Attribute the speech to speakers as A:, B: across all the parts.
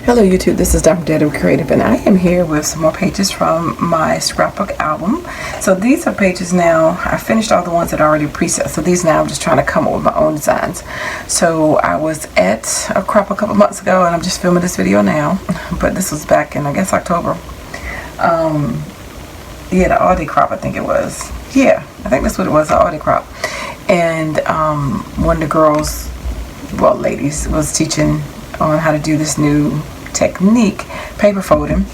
A: Hello YouTube, this is DaretoBeCreative and I am here with some more pages from my scrapbook album. So these are pages now. I finished all the ones that are already preset, so these now I'm just trying to come up with my own designs. So I was at a crop a couple months ago and I'm just filming this video now, but this was back in I guess October. Yeah, the Audi crop I think it was. Yeah, I think that's what it was, the Audi crop. And one of the girls, well ladies, was teaching on how to do this new technique, paper folding,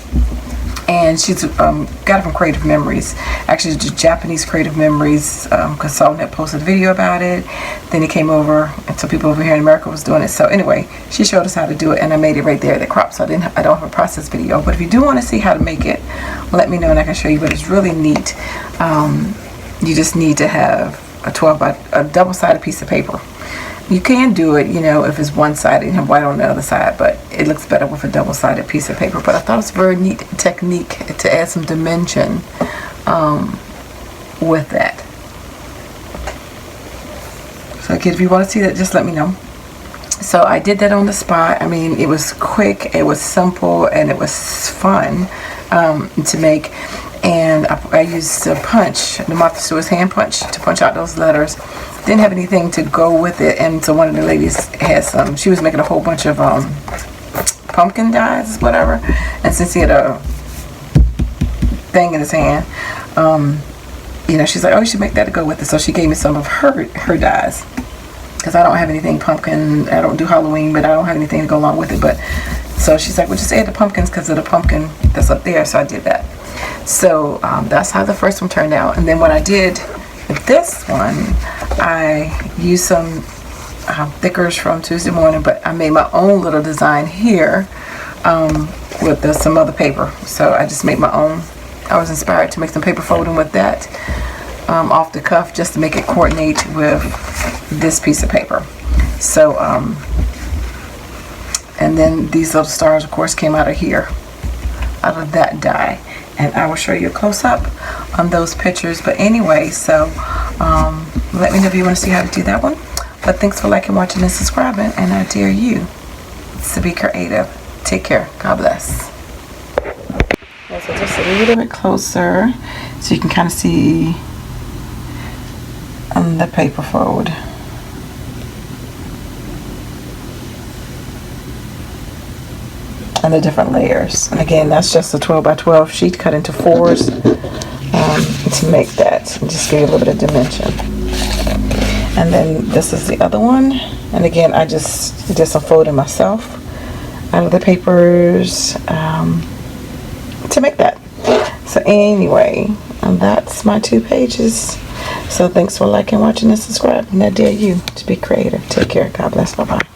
A: and she's got it from Creative Memories. Actually, it's Japanese Creative Memories, because someone had posted a video about it. Then it came over, and some people over here in America was doing it. So anyway, she showed us how to do it, and I made it right there at the crop. So I don't have a process video, but if you do want to see how to make it, let me know and I can show you. But it's really neat. You just need to have a double-sided piece of paper. You can do it, you know, if it's one-sided and have white on the other side, but it looks better with a double-sided piece of paper. But I thought it was a very neat technique to add some dimension with that. So again, if you want to see that, just let me know. So I did that on the spot. I mean, it was quick, it was simple, and it was fun to make. And I used a punch, the Martha Stewart's hand punch, to punch out those letters. Didn't have anything to go with it, and so one of the ladies had some. She was making a whole bunch of pumpkin dies, whatever. And since he had a thing in his hand, you know, she's like, "Oh, you should make that to go with it." So she gave me some of her dies, because I don't have anything pumpkin. I don't do Halloween, but I don't have anything to go along with it. But so she's like, "Well, just add the pumpkins because of the pumpkin that's up there." So I did that. So that's how the first one turned out. And then what I did with this one, I used some thickers from Tuesday Morning, but I made my own little design here with some other paper. So I just made my own. I was inspired to make some paper folding with that off the cuff, just to make it coordinate with this piece of paper. So and then these little stars, of course, came out of here, out of that die. And I will show you a close-up on those pictures. But anyway, so let me know if you want to see how to do that one. But thanks for liking, watching, and subscribing. And I dare you to be creative. Take care. God bless. Okay, so just a little bit closer so you can kind of see the paper fold. And the different layers. And again, that's just a 12 by 12 sheet cut into fours to make that, and just give you a little bit of dimension. And then this is the other one. And again, I just did some folding myself out of the papers to make that. So anyway, that's my 2 pages. So thanks for liking, watching, and subscribing. And I dare you to be creative. Take care. God bless. Bye-bye.